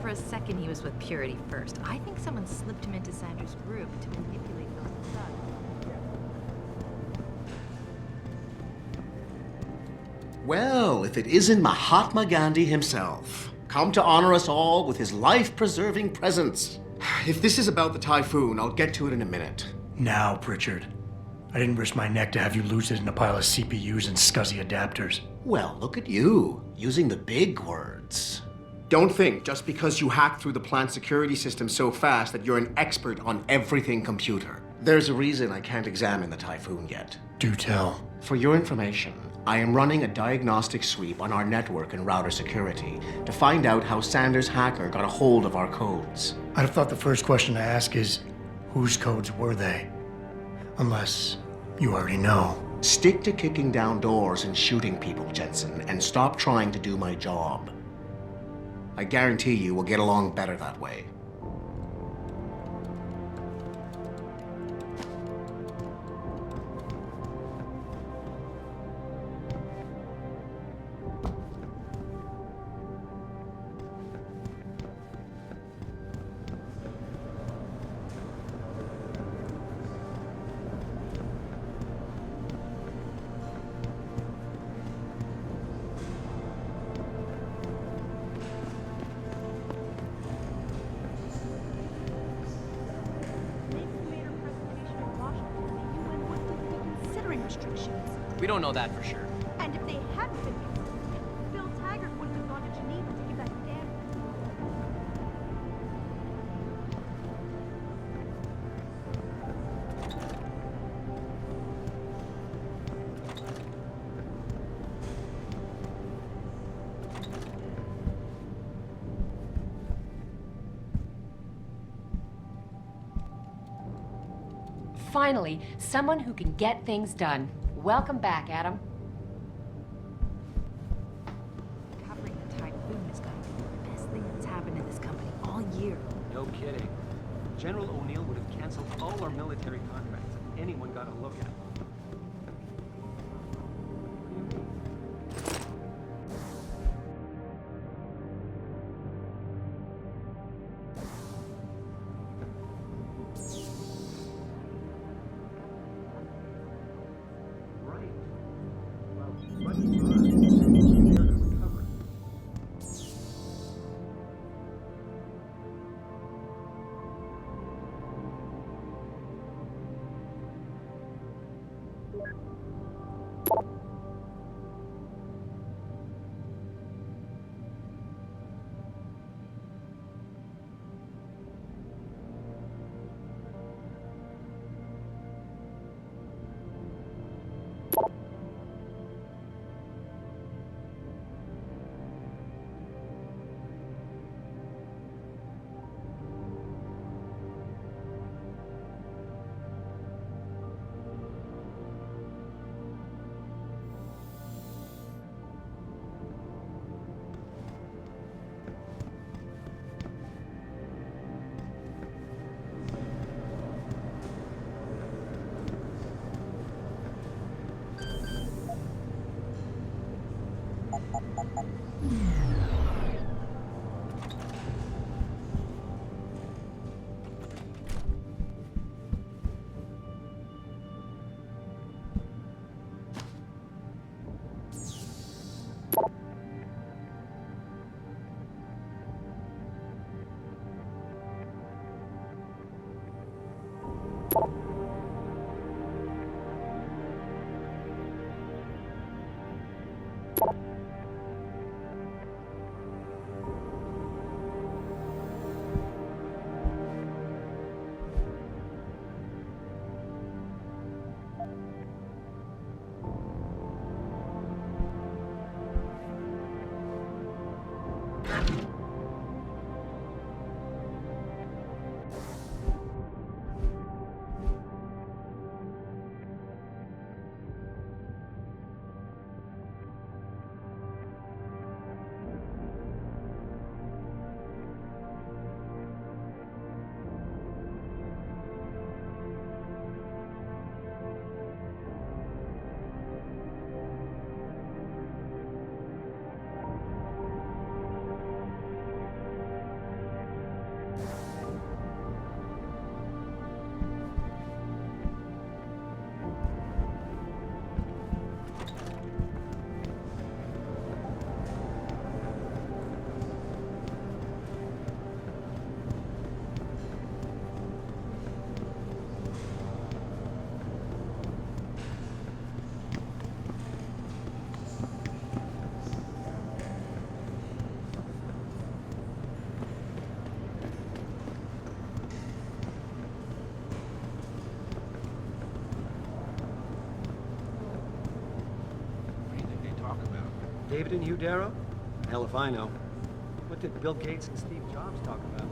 for a second he was with Purity first. I think someone slipped him into Sanders' group to manipulate those thugs. Well, if it isn't Mahatma Gandhi himself, come to honor us all with his life-preserving presence. If this is about the typhoon, I'll get to it in a minute. Now, Pritchard. I didn't risk my neck to have you lose it in a pile of CPUs and scuzzy adapters. Well, look at you, using the big words. Don't think just because you hacked through the plant security system so fast that you're an expert on everything computer. There's a reason I can't examine the typhoon yet. Do tell. For your information, I am running a diagnostic sweep on our network and router security to find out how Sanders' hacker got a hold of our codes. I'd have thought the first question to ask is, whose codes were they? Unless you already know. Stick to kicking down doors and shooting people, Jensen, and stop trying to do my job. I guarantee you we'll get along better that way. We don't know that for sure. And if they hadn't been consulted, Bill Taggart wouldn't have gone to Geneva to give that damn... Finally, someone who can get things done. Welcome back, Adam. Covering the typhoon is going to be the best thing that's happened in this company all year. No kidding. General O'Neill would have canceled all our military contracts if anyone got a look at them. David and Hugh Darrow? Hell if I know. What did Bill Gates and Steve Jobs talk about?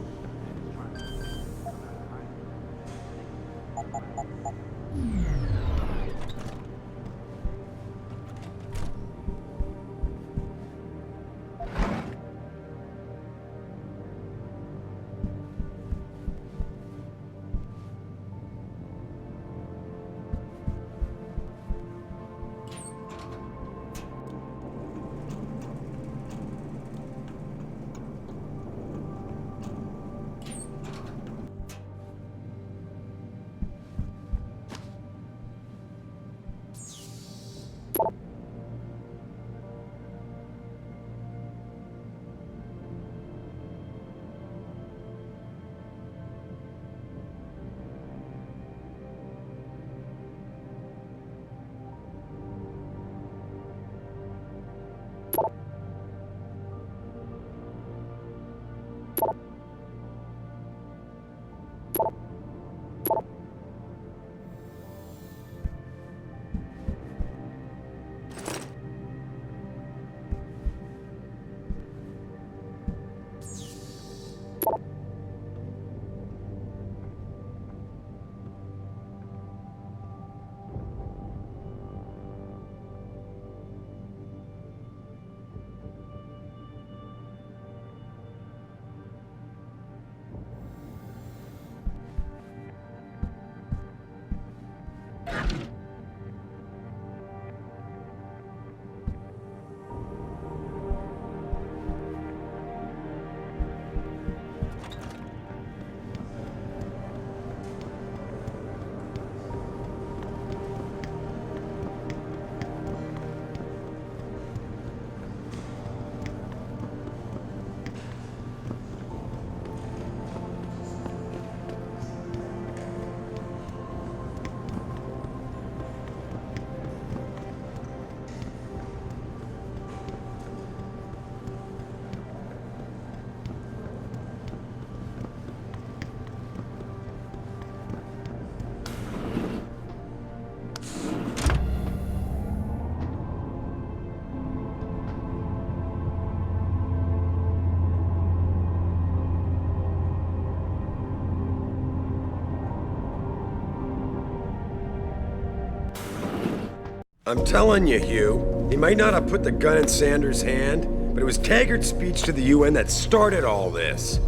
I'm telling you, Hugh, he might not have put the gun in Sanders' hand, but it was Taggart's speech to the UN that started all this.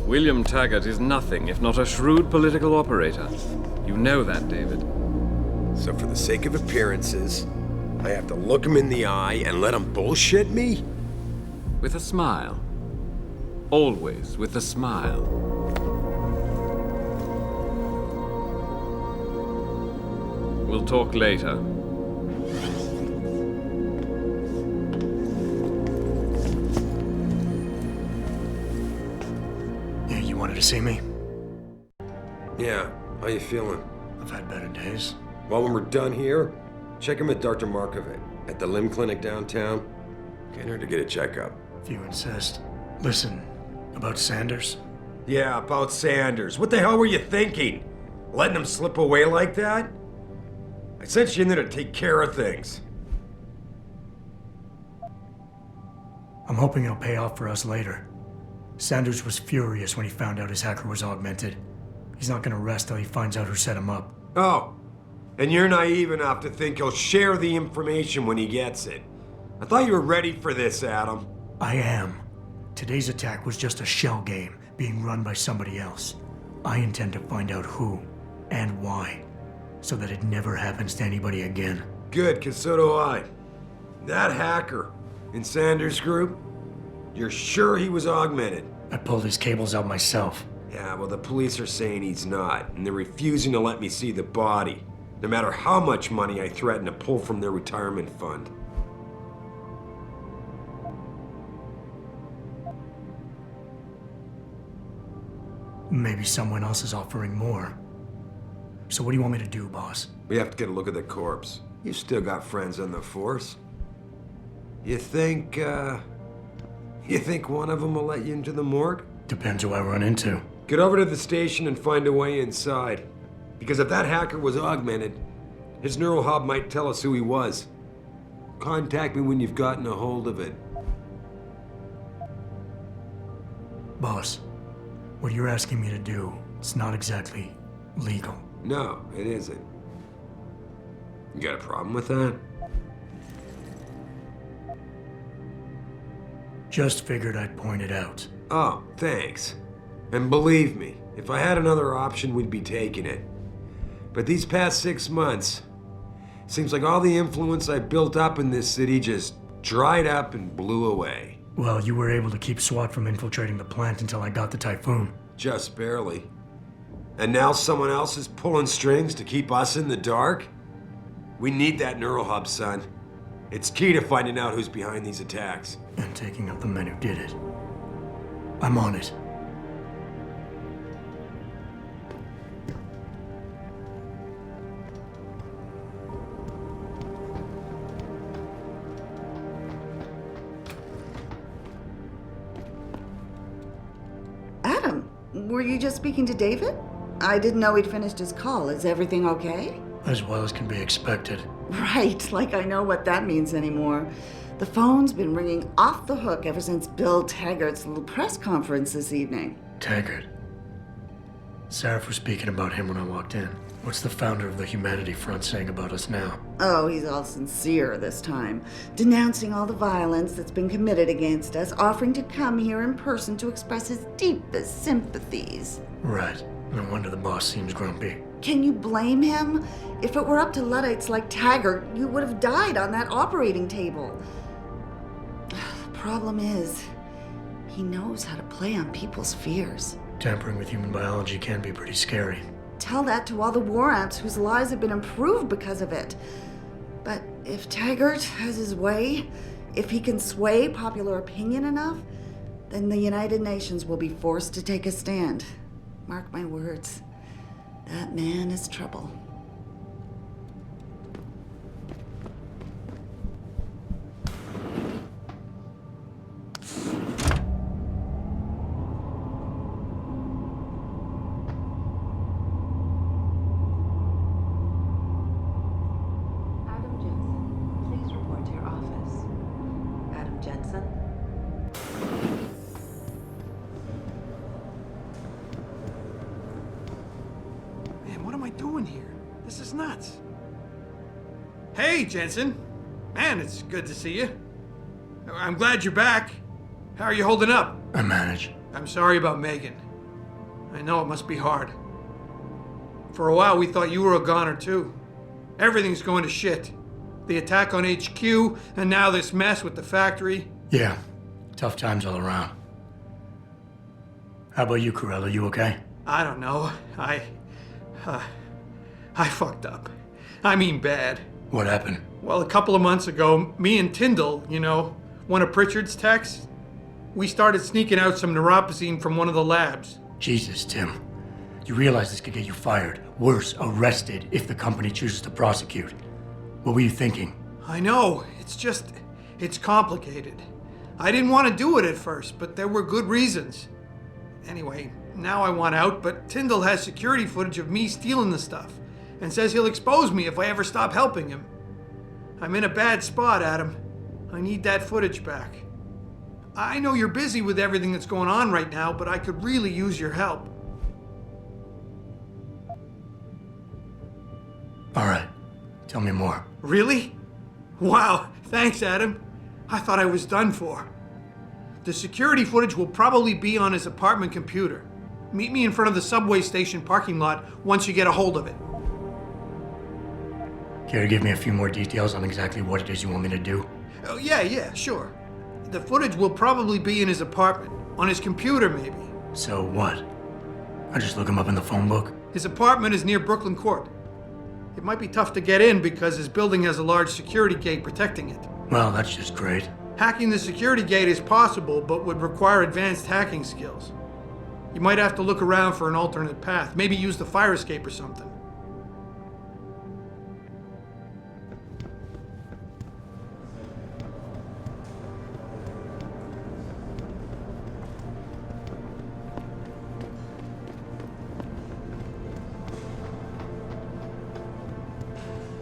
William Taggart is nothing if not a shrewd political operator. You know that, David. So for the sake of appearances, I have to look him in the eye and let him bullshit me? With a smile. Always with a smile. We'll talk later. Yeah, you wanted to see me? Yeah, how you feeling? I've had better days. Well, when we're done here, check him at Dr. Markovic at the limb clinic downtown. Can't hurt to get a checkup. If you insist. Listen, about Sanders? Yeah, about Sanders. What the hell were you thinking? Letting him slip away like that? I sent you in there to take care of things. I'm hoping it'll pay off for us later. Sanders was furious when he found out his hacker was augmented. He's not gonna rest till he finds out who set him up. Oh, and you're naive enough to think he'll share the information when he gets it. I thought you were ready for this, Adam. I am. Today's attack was just a shell game being run by somebody else. I intend to find out who and why, so that it never happens to anybody again. Good, 'cause so do I. That hacker in Sanders' group, you're sure he was augmented? I pulled his cables out myself. Yeah, well, the police are saying he's not, and they're refusing to let me see the body, no matter how much money I threaten to pull from their retirement fund. Maybe someone else is offering more. So what do you want me to do, boss? We have to get a look at the corpse. You've still got friends on the force. You think one of them will let you into the morgue? Depends who I run into. Get over to the station and find a way inside. Because if that hacker was augmented, his neural hub might tell us who he was. Contact me when you've gotten a hold of it. Boss, what you're asking me to do, it's not exactly legal. No, it isn't. You got a problem with that? Just figured I'd point it out. Oh, thanks. And believe me, if I had another option, we'd be taking it. But these past 6 months, seems like all the influence I built up in this city just dried up and blew away. Well, you were able to keep SWAT from infiltrating the plant until I got the typhoon. Just barely. And now someone else is pulling strings to keep us in the dark? We need that neural hub, son. It's key to finding out who's behind these attacks. And taking out the men who did it. I'm on it. Adam, were you just speaking to David? I didn't know he'd finished his call. Is everything okay? As well as can be expected. Right, like I know what that means anymore. The phone's been ringing off the hook ever since Bill Taggart's little press conference this evening. Taggart. Sarah was speaking about him when I walked in. What's the founder of the Humanity Front saying about us now? Oh, he's all sincere this time, denouncing all the violence that's been committed against us, offering to come here in person to express his deepest sympathies. Right. No wonder the boss seems grumpy. Can you blame him? If it were up to Luddites like Taggart, you would have died on that operating table. The problem is, he knows how to play on people's fears. Tampering with human biology can be pretty scary. Tell that to all the war ants whose lives have been improved because of it. But if Taggart has his way, if he can sway popular opinion enough, then the United Nations will be forced to take a stand. Mark my words, that man is trouble. Adam Jensen, please report to your office. Adam Jensen? Man, what am I doing here? This is nuts. Hey, Jensen. Man, it's good to see you. I'm glad you're back. How are you holding up? I manage. I'm sorry about Megan. I know it must be hard. For a while, we thought you were a goner, too. Everything's going to shit. The attack on HQ, and now this mess with the factory. Yeah. Tough times all around. How about you, Corella? You okay? I don't know. I fucked up. I mean bad. What happened? Well, a couple of months ago, me and Tyndall, you know, one of Pritchard's techs, we started sneaking out some neuropozyne from one of the labs. Jesus, Tim. You realize this could get you fired. Worse, arrested if the company chooses to prosecute. What were you thinking? I know. It's complicated. I didn't want to do it at first, but there were good reasons. Anyway, now I want out, but Tyndall has security footage of me stealing the stuff and says he'll expose me if I ever stop helping him. I'm in a bad spot, Adam. I need that footage back. I know you're busy with everything that's going on right now, but I could really use your help. All right. Tell me more. Really? Wow, thanks, Adam. I thought I was done for. The security footage will probably be on his apartment computer. Meet me in front of the subway station parking lot once you get a hold of it. Care to give me a few more details on exactly what it is you want me to do? Oh, yeah, sure. The footage will probably be in his apartment. On his computer, maybe. So what? I just look him up in the phone book? His apartment is near Brooklyn Court. It might be tough to get in because his building has a large security gate protecting it. Well, that's just great. Hacking the security gate is possible, but would require advanced hacking skills. You might have to look around for an alternate path. Maybe use the fire escape or something.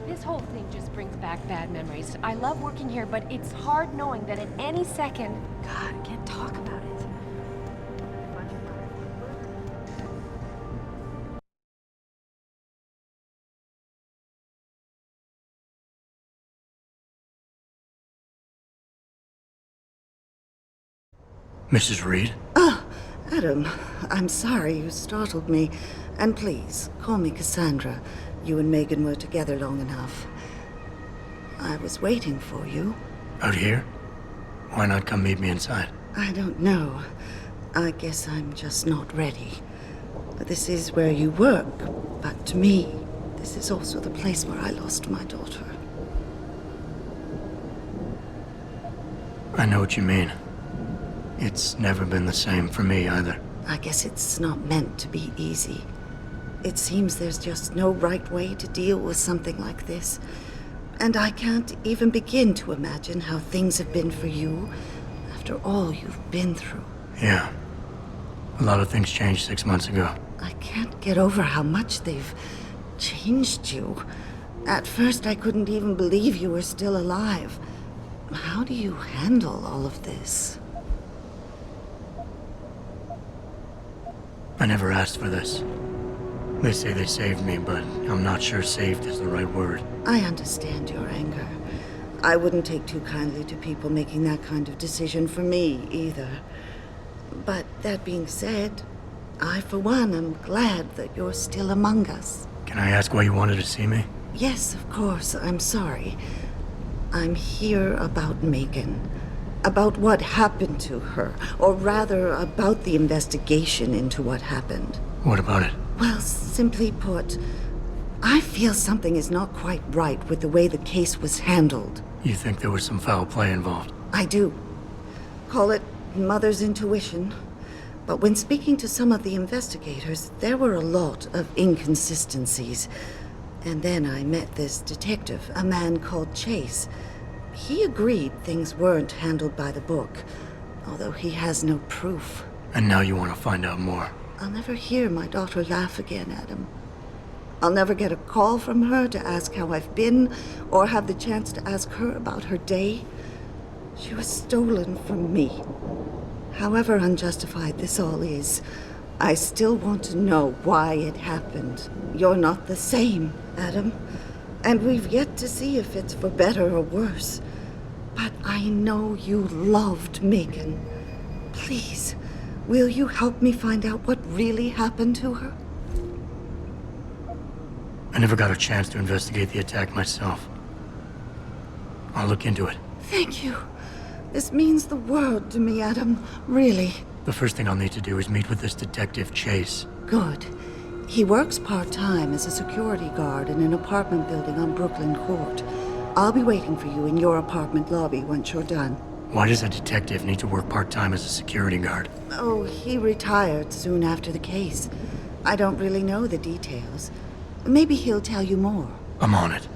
This This whole thing just brings back bad memories. I love working here, but it's hard knowing that at any second... God, I can't talk about it. Mrs. Reed? Ah, Adam, I'm sorry you startled me. And please, call me Cassandra. You and Megan were together long enough. I was waiting for you. Out here? Why not come meet me inside? I don't know. I guess I'm just not ready. This is where you work, but to me, this is also the place where I lost my daughter. I know what you mean. It's never been the same for me either. I guess it's not meant to be easy. It seems there's just no right way to deal with something like this. And I can't even begin to imagine how things have been for you after all you've been through. Yeah. A lot of things changed 6 months ago. I can't get over how much they've changed you. At first, I couldn't even believe you were still alive. How do you handle all of this? I never asked for this. They say they saved me, but I'm not sure saved is the right word. I understand your anger. I wouldn't take too kindly to people making that kind of decision for me, either. But that being said, I, for one, am glad that you're still among us. Can I ask why you wanted to see me? Yes, of course. I'm sorry. I'm here about Megan. About what happened to her. Or rather, about the investigation into what happened. What about it? Well, simply put, I feel something is not quite right with the way the case was handled. You think there was some foul play involved? I do. Call it mother's intuition. But when speaking to some of the investigators, there were a lot of inconsistencies. And then I met this detective, a man called Chase. He agreed things weren't handled by the book, although he has no proof. And now you want to find out more? I'll never hear my daughter laugh again, Adam. I'll never get a call from her to ask how I've been, or have the chance to ask her about her day. She was stolen from me. However unjustified this all is, I still want to know why it happened. You're not the same, Adam. And we've yet to see if it's for better or worse. But I know you loved Megan. Please, will you help me find out what really happened to her? I never got a chance to investigate the attack myself. I'll look into it. Thank you. This means the world to me, Adam. Really. The first thing I'll need to do is meet with this detective, Chase. Good. He works part-time as a security guard in an apartment building on Brooklyn Court. I'll be waiting for you in your apartment lobby once you're done. Why does a detective need to work part-time as a security guard? Oh, he retired soon after the case. I don't really know the details. Maybe he'll tell you more. I'm on it.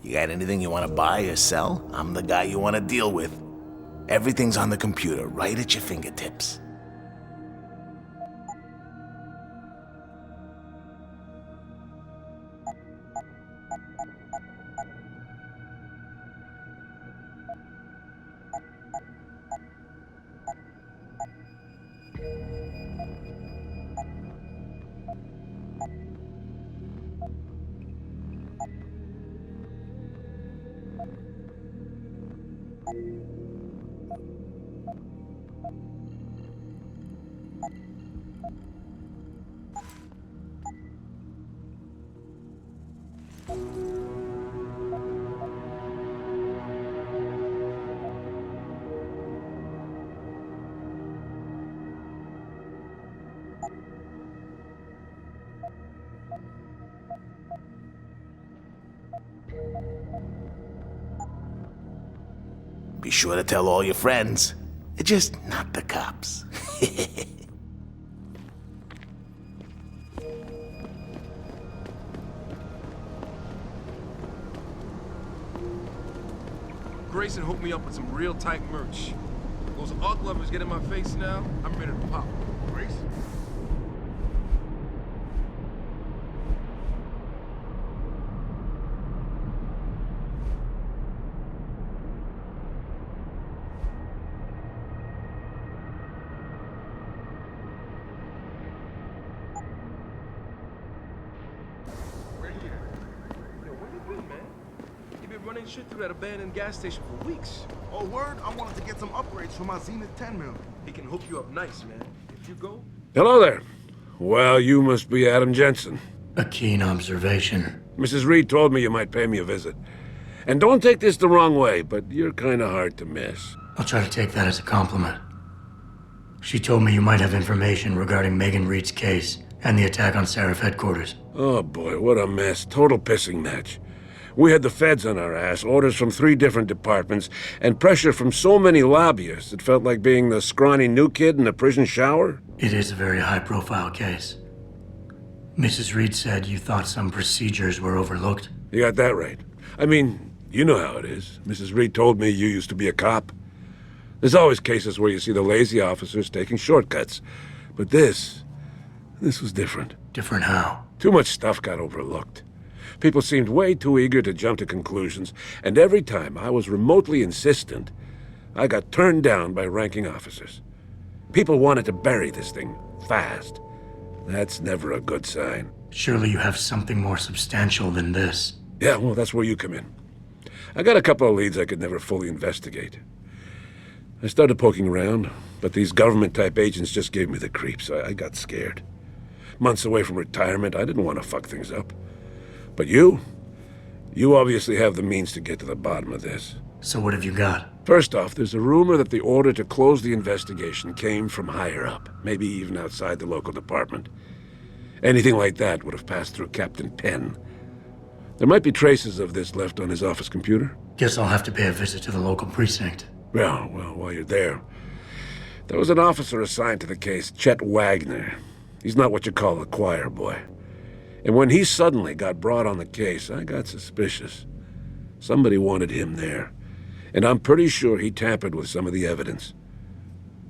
You got anything you want to buy or sell? I'm the guy you want to deal with. Everything's on the computer, right at your fingertips. Be sure to tell all your friends. Just not the cops. Grayson hooked me up with some real tight merch. Those arc lovers get in my face now, I'm ready to pop. Grayson? Running shit through that abandoned gas station for weeks. Oh, word? I wanted to get some upgrades for my Zenith 10 mil. He can hook you up nice, man. If you go... Hello there. Well, you must be Adam Jensen. A keen observation. Mrs. Reed told me you might pay me a visit. And don't take this the wrong way, but you're kind of hard to miss. I'll try to take that as a compliment. She told me you might have information regarding Megan Reed's case and the attack on Seraph headquarters. Oh boy, what a mess. Total pissing match. We had the feds on our ass, orders from 3 different departments, and pressure from so many lobbyists it felt like being the scrawny new kid in a prison shower. It is a very high-profile case. Mrs. Reed said you thought some procedures were overlooked. You got that right. I mean, you know how it is. Mrs. Reed told me you used to be a cop. There's always cases where you see the lazy officers taking shortcuts. But this was different. Different how? Too much stuff got overlooked. People seemed way too eager to jump to conclusions, and every time I was remotely insistent, I got turned down by ranking officers. People wanted to bury this thing fast. That's never a good sign. Surely you have something more substantial than this. Yeah, well, that's where you come in. I got a couple of leads I could never fully investigate. I started poking around, but these government-type agents just gave me the creeps. I got scared. Months away from retirement, I didn't want to fuck things up. But you obviously have the means to get to the bottom of this. So what have you got? First off, there's a rumor that the order to close the investigation came from higher up, maybe even outside the local department. Anything like that would have passed through Captain Penn. There might be traces of this left on his office computer. Guess I'll have to pay a visit to the local precinct. Well, while you're there, there was an officer assigned to the case, Chet Wagner. He's not what you call a choir boy. And when he suddenly got brought on the case, I got suspicious. Somebody wanted him there. And I'm pretty sure he tampered with some of the evidence.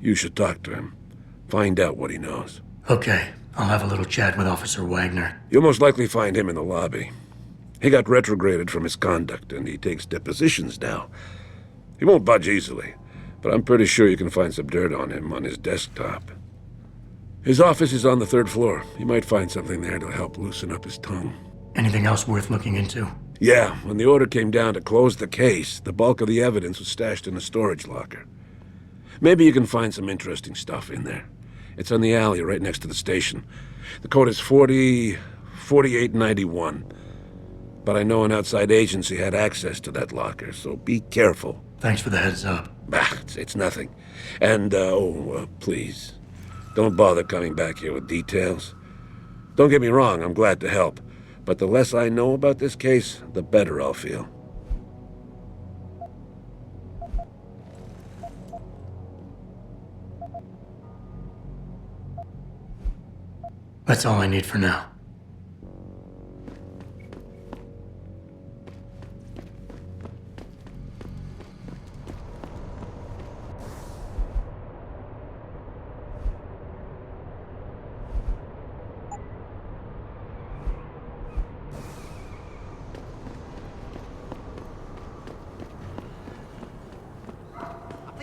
You should talk to him. Find out what he knows. Okay, I'll have a little chat with Officer Wagner. You'll most likely find him in the lobby. He got retrograded from his conduct, and he takes depositions now. He won't budge easily, but I'm pretty sure you can find some dirt on him on his desktop. His office is on the 3rd floor. You might find something there to help loosen up his tongue. Anything else worth looking into? Yeah, when the order came down to close the case, the bulk of the evidence was stashed in a storage locker. Maybe you can find some interesting stuff in there. It's on the alley right next to the station. The code is 4891. But I know an outside agency had access to that locker, so be careful. Thanks for the heads up. Bah, it's nothing. And, please, don't bother coming back here with details. Don't get me wrong, I'm glad to help. But the less I know about this case, the better I'll feel. That's all I need for now.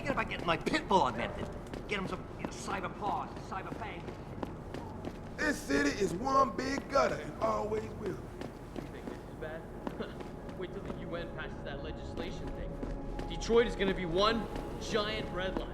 About getting my pit bull augmented. Get him some cyber paws, cyber fangs. This city is one big gutter and always will. You think this is bad? Wait till the UN passes that legislation thing. Detroit is gonna be one giant red line.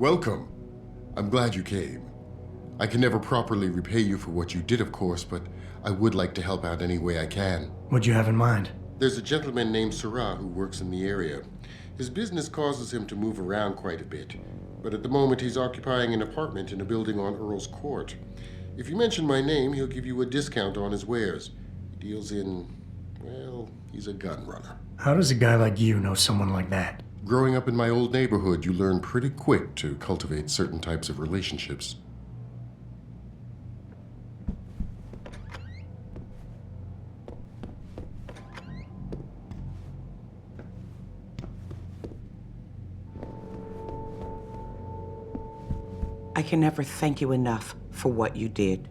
Welcome. I'm glad you came. I can never properly repay you for what you did, of course, but I would like to help out any way I can. What'd you have in mind? There's a gentleman named Sarah who works in the area. His business causes him to move around quite a bit, but at the moment he's occupying an apartment in a building on Earl's Court. If you mention my name, he'll give you a discount on his wares. He deals in, well, he's a gun runner. How does a guy like you know someone like that? Growing up in my old neighborhood, you learn pretty quick to cultivate certain types of relationships. I can never thank you enough for what you did.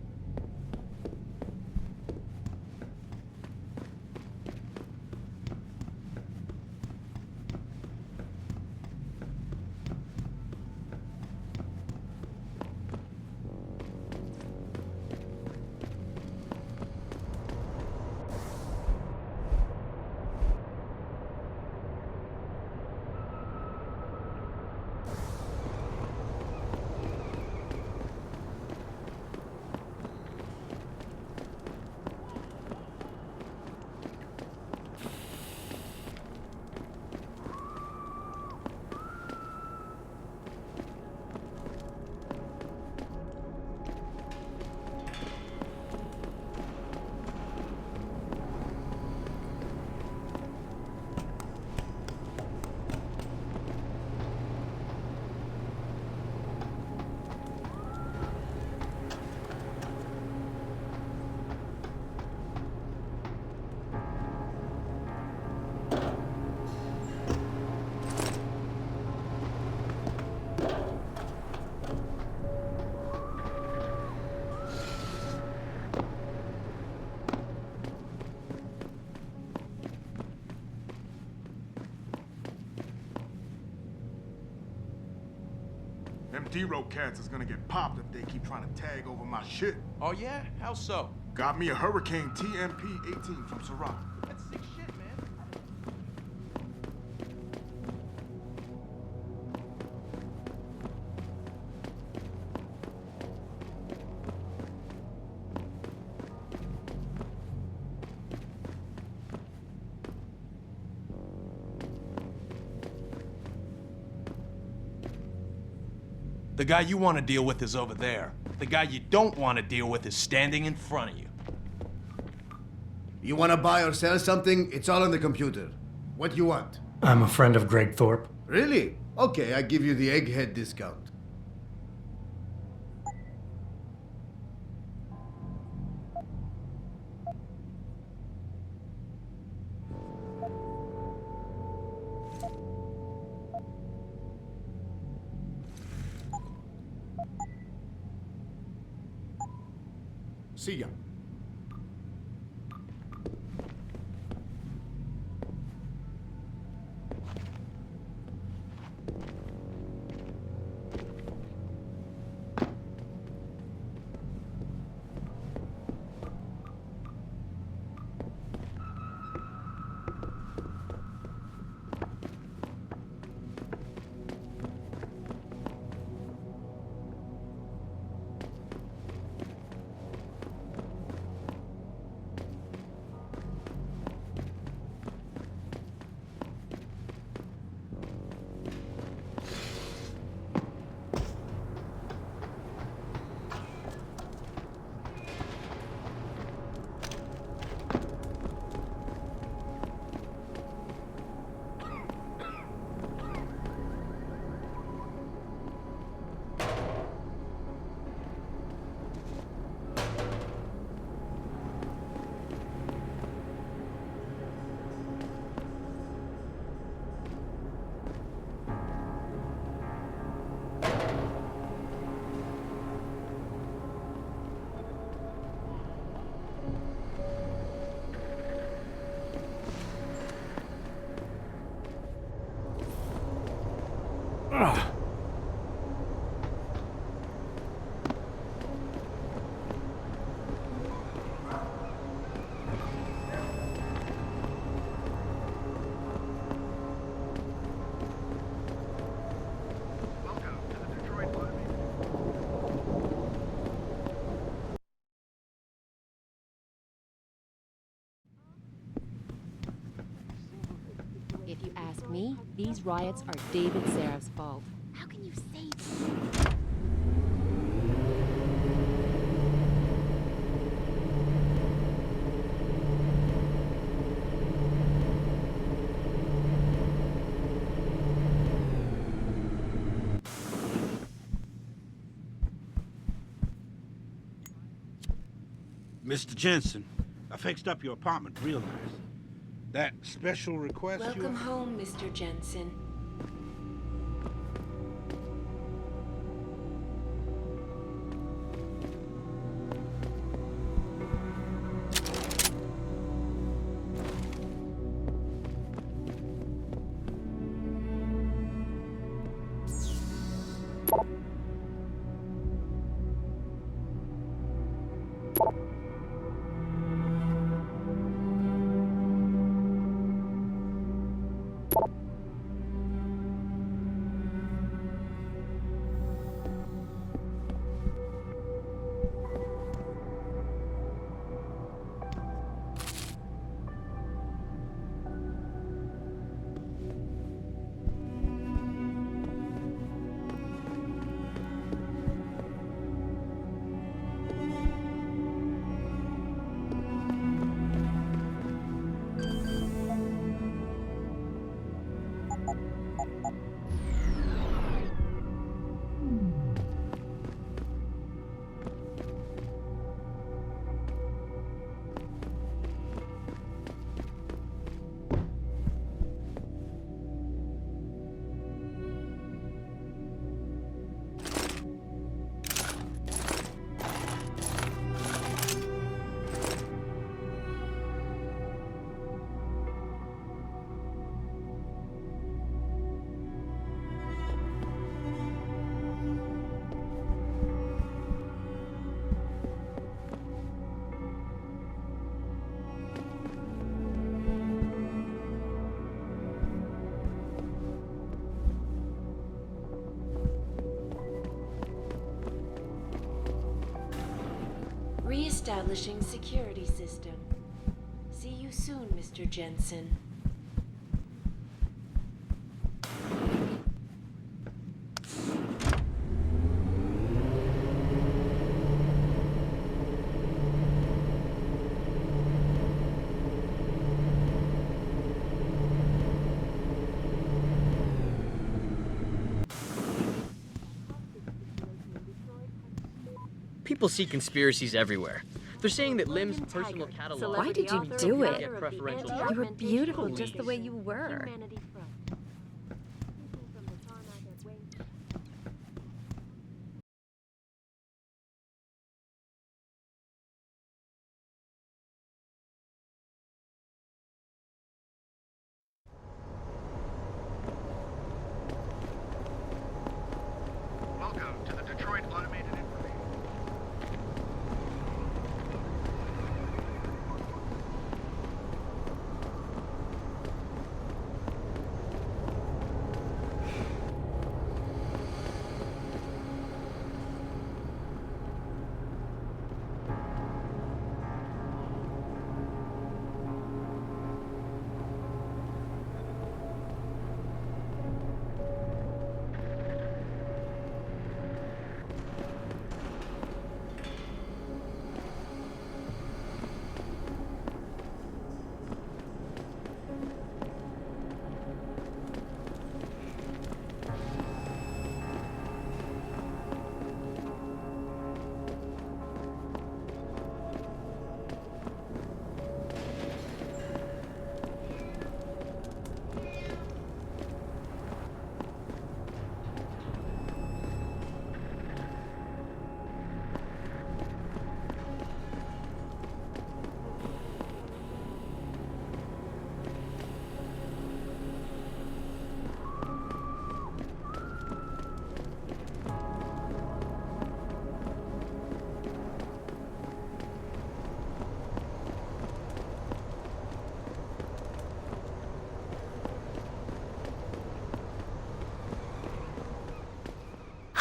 Them D-Row cats is gonna get popped if they keep trying to tag over my shit. Oh yeah? How so? Got me a Hurricane TMP-18 from Ciroc. That's sick shit, man. The guy you want to deal with is over there. The guy you don't want to deal with is standing in front of you. You want to buy or sell something? It's all on the computer. What do you want? I'm a friend of Greg Thorpe. Really? Okay, I give you the egghead discount. See ya. me, these riots are David Seraph's fault. How can you say that? Mr. Jensen, I fixed up your apartment real nice. That special request Welcome home, Mr. Jensen. Re-establishing security system. See you soon, Mr. Jensen. People see conspiracies everywhere. They're saying that Lim's personal catalog... Why did you do it? Get preferential You were beautiful Please. just the way you were. Welcome to the Detroit Automated Information.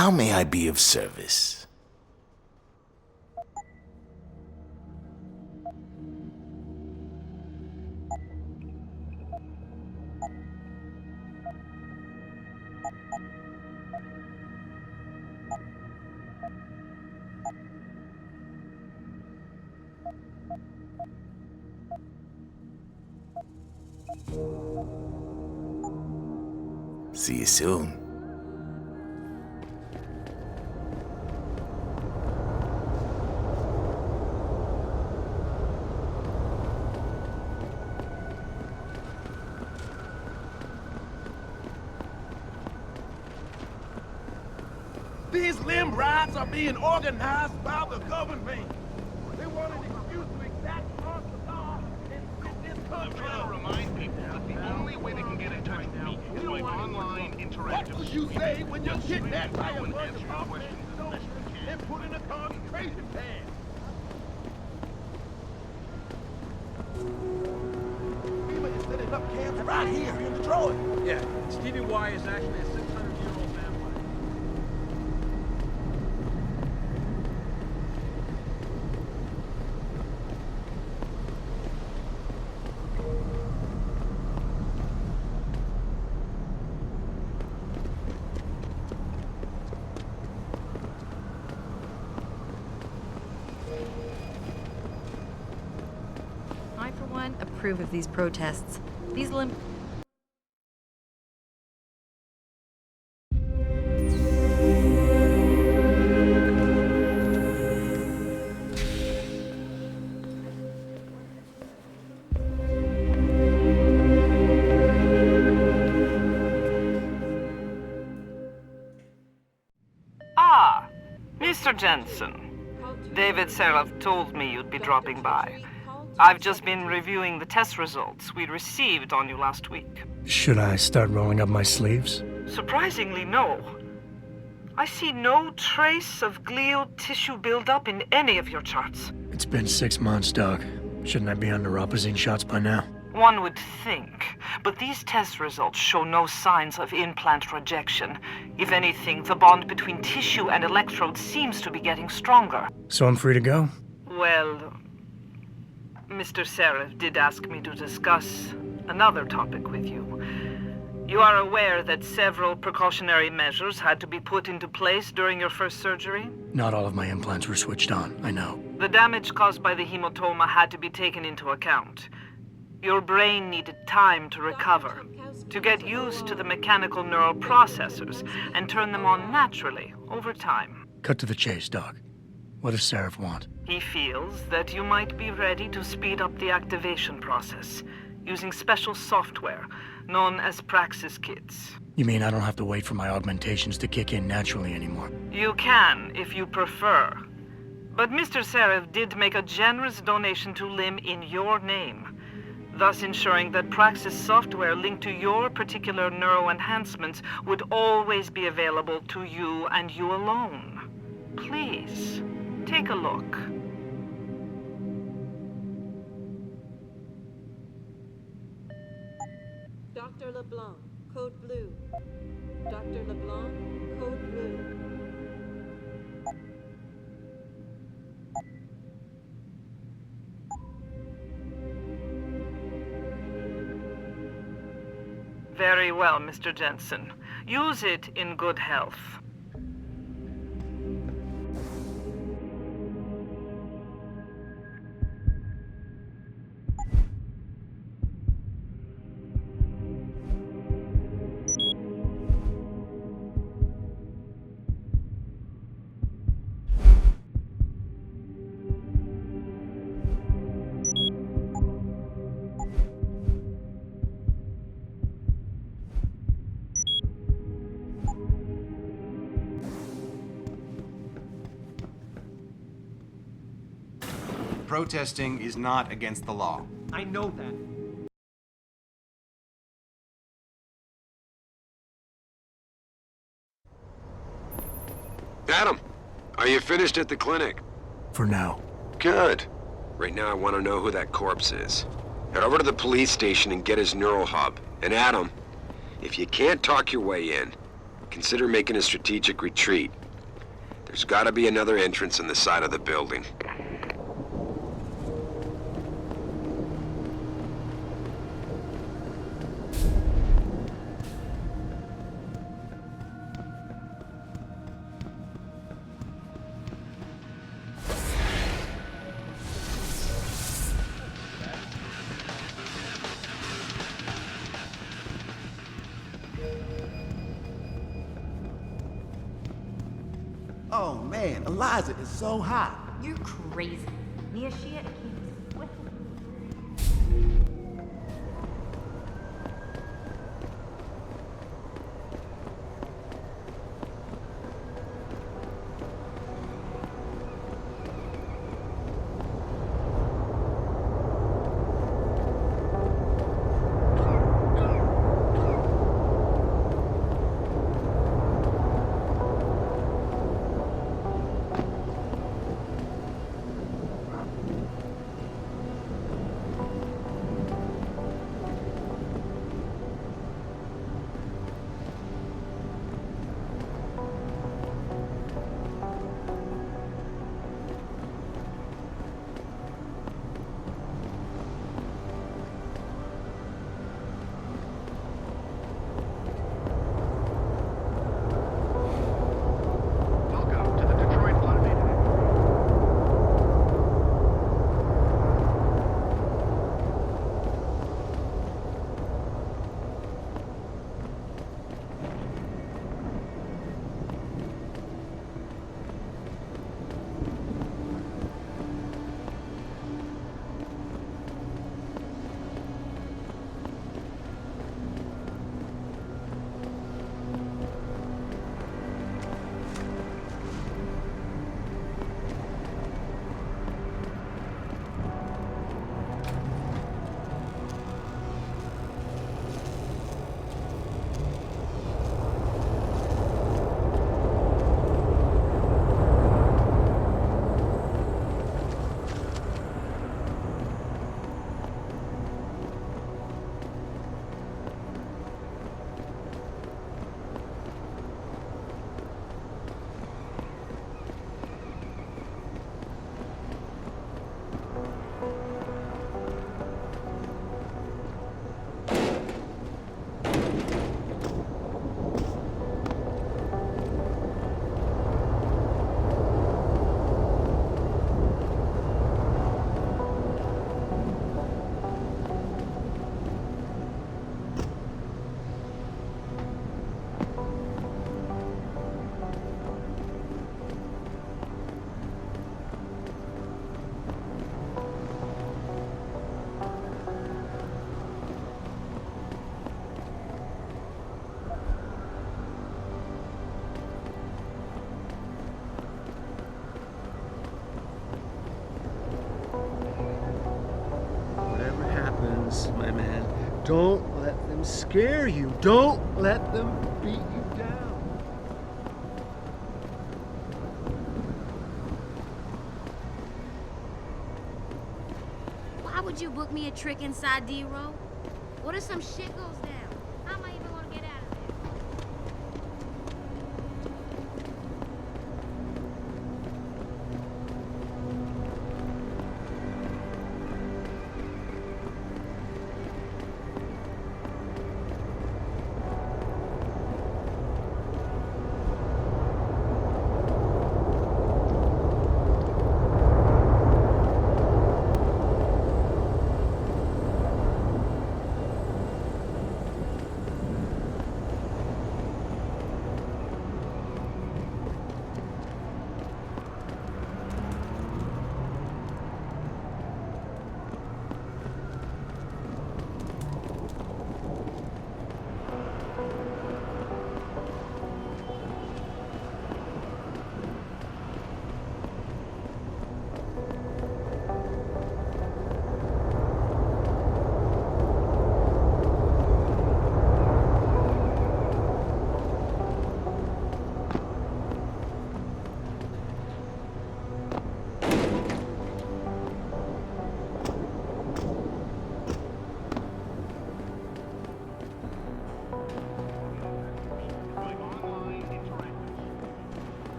How may I be of service? See you soon. These limb riots are being organized by the government. They want an excuse to exact marks of law and split this country up. To remind people that the only way they can get in touch with me is by online interactive. What would you say when you're kidnapped by a bunch of officers and put in a concentration camp? FEMA is setting up camps right here in Detroit. Yeah, Stevie Y is actually a 600-year-old vampire. I, for one, approve of these protests. These Ah, Mr. Jensen. David Seraph told me you'd be dropping by. I've just been reviewing the test results we received on you last week. Should I start rolling up my sleeves? Surprisingly, no. I see no trace of glial tissue buildup in any of your charts. It's been 6 months, Doc. Shouldn't I be on neuropozyne shots by now? One would think, but these test results show no signs of implant rejection. If anything, the bond between tissue and electrodes seems to be getting stronger. So I'm free to go? Well, Mr. Seraph did ask me to discuss another topic with you. You are aware that several precautionary measures had to be put into place during your first surgery? Not all of my implants were switched on, I know. The damage caused by the hematoma had to be taken into account. Your brain needed time to recover, to get used to the mechanical neural processors and turn them on naturally over time. Cut to the chase, Doc. What does Seraph want? He feels that you might be ready to speed up the activation process using special software known as Praxis kits. You mean I don't have to wait for my augmentations to kick in naturally anymore? You can, if you prefer. But Mr. Seraph did make a generous donation to LIM in your name, thus ensuring that Praxis software linked to your particular neuroenhancements would always be available to you and you alone. Please, take a look. Dr. LeBlanc, code blue. Dr. LeBlanc, code blue. Very well, Mr. Jensen. Use it in good health. Protesting is not against the law. I know that. Adam, are you finished at the clinic? For now. Good. Right now I want to know who that corpse is. Head over to the police station and get his neural hub. And Adam, if you can't talk your way in, consider making a strategic retreat. There's gotta be another entrance on the side of the building. Oh man, Eliza is so hot. You're crazy. Mia Shia keeps sweating. My man, don't let them scare you. Don't let them beat you down. Why would you book me a trick inside D-Row? What if some shit goes down? How am I even gonna get out of there?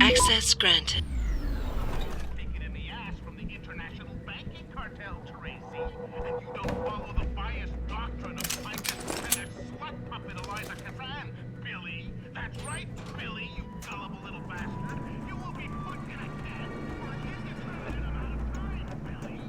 Access granted. Taken in the ass from the international banking cartel, Tracy. And you don't follow the biased doctrine of plaintiff and that slut puppet Eliza Kazan, Billy. That's right, Billy, you gullible little bastard. You will be put in a can for an indeterminate amount of time, Billy.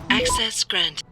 Access granted.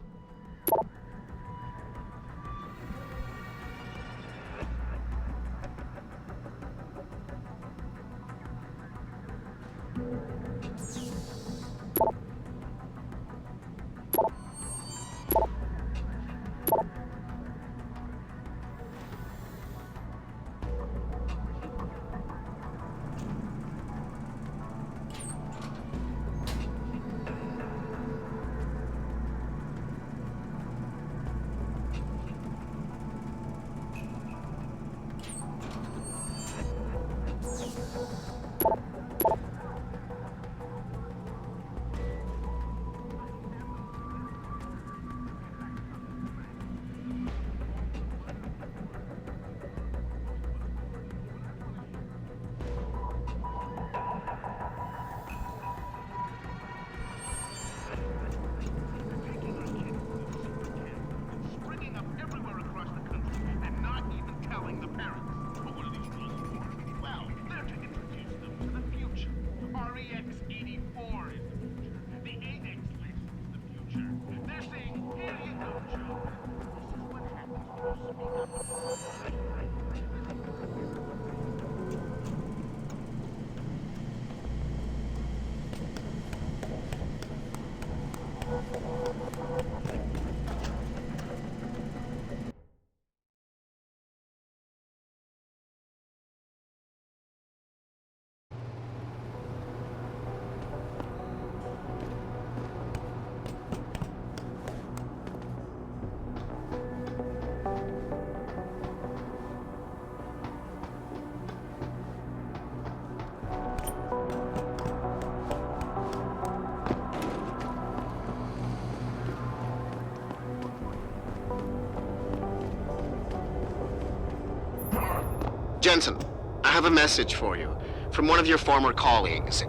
Jensen, I have a message for you from one of your former colleagues,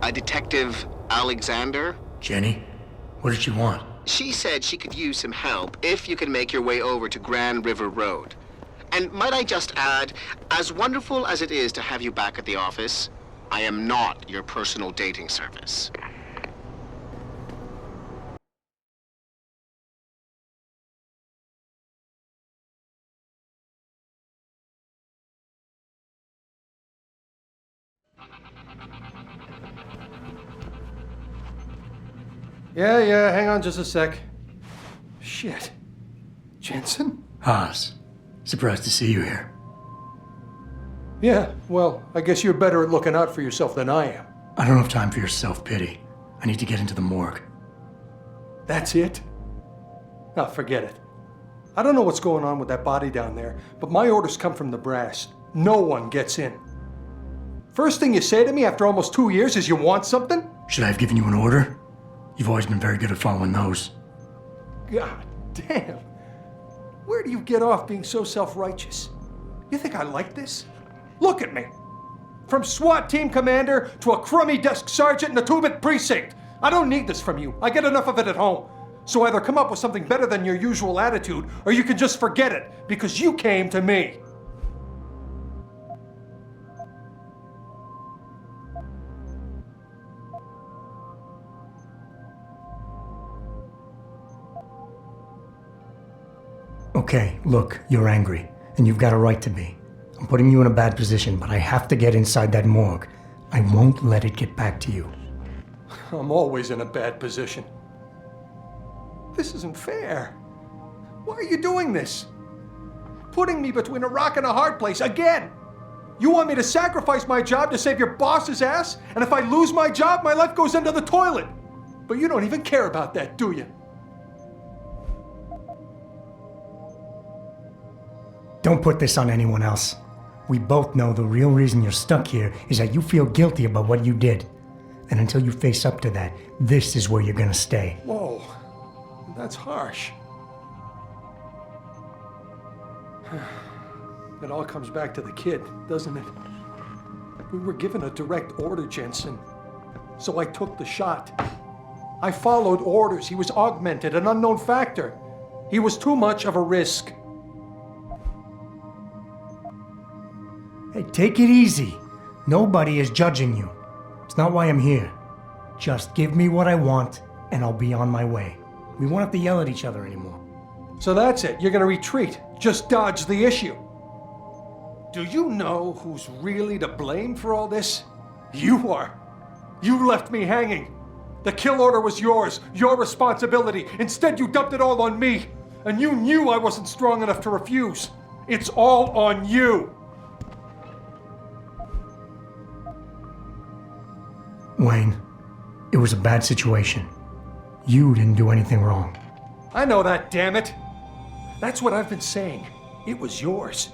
a Detective Alexander. Jenny? What did she want? She said she could use some help if you can make your way over to Grand River Road. And might I just add, as wonderful as it is to have you back at the office, I am not your personal dating service. Yeah, hang on just a sec. Shit. Jensen? Haas. Surprised to see you here. Yeah, well, I guess you're better at looking out for yourself than I am. I don't have time for your self-pity. I need to get into the morgue. That's it? Oh, forget it. I don't know what's going on with that body down there, but my orders come from the brass. No one gets in. First thing you say to me after almost 2 years is you want something? Should I have given you an order? You've always been very good at following those. God damn. Where do you get off being so self-righteous? You think I like this? Look at me. From SWAT team commander to a crummy desk sergeant in the 2-bit precinct. I don't need this from you. I get enough of it at home. So either come up with something better than your usual attitude, or you can just forget it, because you came to me. Okay, look, you're angry, and you've got a right to be. I'm putting you in a bad position, but I have to get inside that morgue. I won't let it get back to you. I'm always in a bad position. This isn't fair. Why are you doing this? Putting me between a rock and a hard place again. You want me to sacrifice my job to save your boss's ass? And if I lose my job, my life goes into the toilet. But you don't even care about that, do you? Don't put this on anyone else. We both know the real reason you're stuck here is that you feel guilty about what you did. And until you face up to that, this is where you're gonna stay. Whoa, that's harsh. It all comes back to the kid, doesn't it? We were given a direct order, Jensen. So I took the shot. I followed orders. He was augmented, an unknown factor. He was too much of a risk. Hey, take it easy. Nobody is judging you. It's not why I'm here. Just give me what I want, and I'll be on my way. We won't have to yell at each other anymore. So that's it. You're gonna retreat. Just dodge the issue. Do you know who's really to blame for all this? You are. You left me hanging. The kill order was yours, your responsibility. Instead, you dumped it all on me. And you knew I wasn't strong enough to refuse. It's all on you. Wayne, it was a bad situation. You didn't do anything wrong. I know that, damn it. That's what I've been saying. It was yours.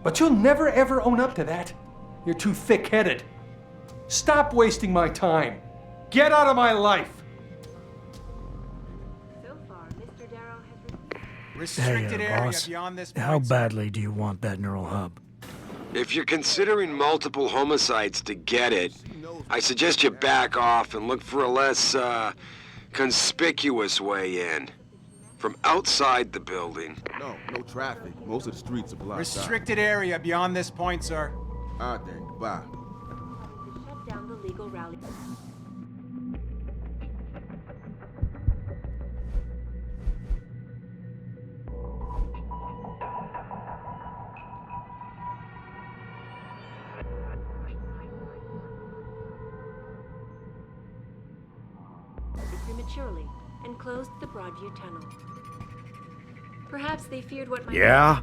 But you'll never ever own up to that. You're too thick-headed. Stop wasting my time. Get out of my life. So far, Mr. Darrow has... Restricted Hey, area boss. beyond this How badly do you want that neural hub? If you're considering multiple homicides to get it, I suggest you back off and look for a less, conspicuous way in. From outside the building. No traffic. Most of the streets are blocked. Restricted area beyond this point, sir. All right then, goodbye. to shut down the legal rally. Prematurely and closed the Broadview tunnel. Perhaps they feared what might... Yeah?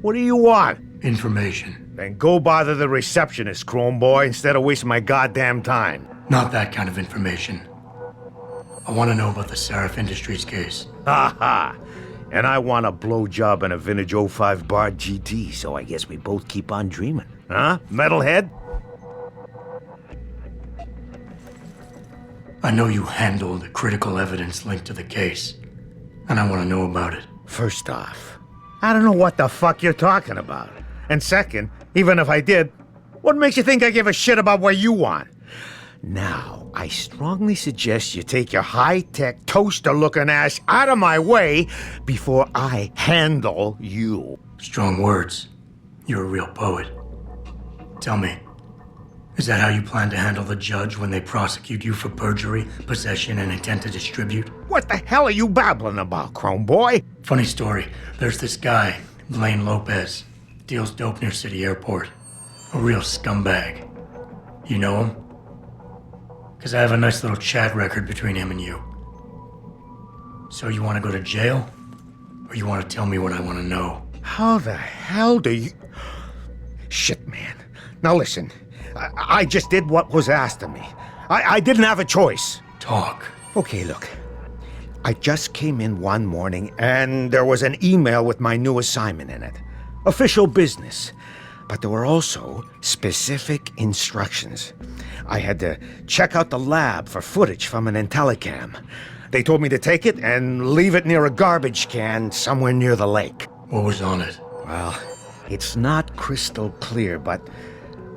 What do you want? Information. Then go bother the receptionist, Chrome Boy, instead of wasting my goddamn time. Not that kind of information. I want to know about the Seraph Industries case. Ha ha! And I want a blowjob and a vintage 05 Bard GT, so I guess we both keep on dreaming. Huh, metalhead? I know you handled critical evidence linked to the case, and I want to know about it. First off, I don't know what the fuck you're talking about. And second, even if I did, what makes you think I give a shit about what you want? Now, I strongly suggest you take your high-tech, toaster-looking ass out of my way before I handle you. Strong words. You're a real poet. Tell me, is that how you plan to handle the judge when they prosecute you for perjury, possession, and intent to distribute? What the hell are you babbling about, Chrome Boy? Funny story. There's this guy, Blaine Lopez, deals dope near City Airport. A real scumbag. You know him? Because I have a nice little chat record between him and you. So you want to go to jail? Or you want to tell me what I want to know? How the hell do you... Shit, man. Now listen, I just did what was asked of me. I didn't have a choice. Talk. Okay, look. I just came in one morning and there was an email with my new assignment in it. Official business. But there were also specific instructions. I had to check out the lab for footage from an IntelliCam. They told me to take it and leave it near a garbage can somewhere near the lake. What was on it? Well, it's not crystal clear, but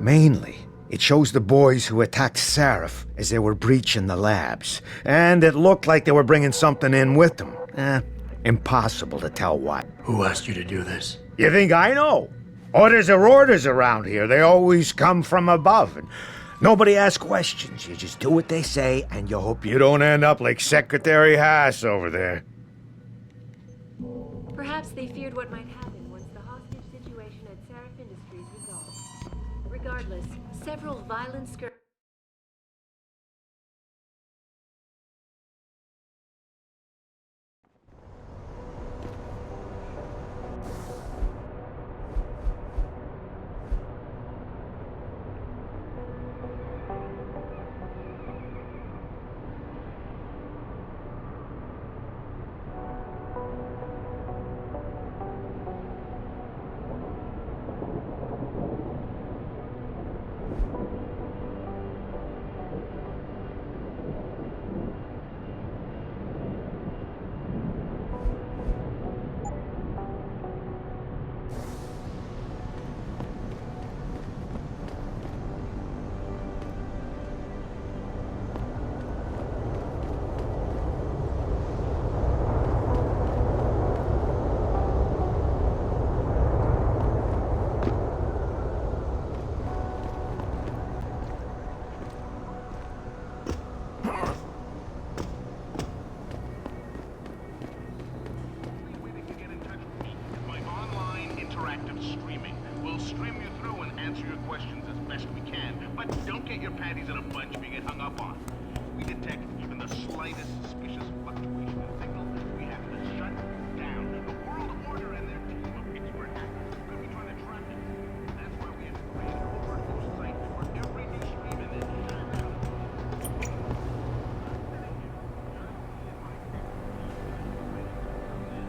mainly it shows the boys who attacked Seraph as they were breaching the labs. And it looked like they were bringing something in with them. Impossible to tell what. Who asked you to do this? You think I know? Orders are orders around here. They always come from above. And nobody asks questions. You just do what they say, and you hope you don't end up like Secretary Haas over there. Perhaps they feared what might happen once the hostage situation at Seraph Industries resolved. Regardless, several violent skirmishes. Don't get your panties in a bunch if you get hung up on. We detect even the slightest suspicious fluctuation.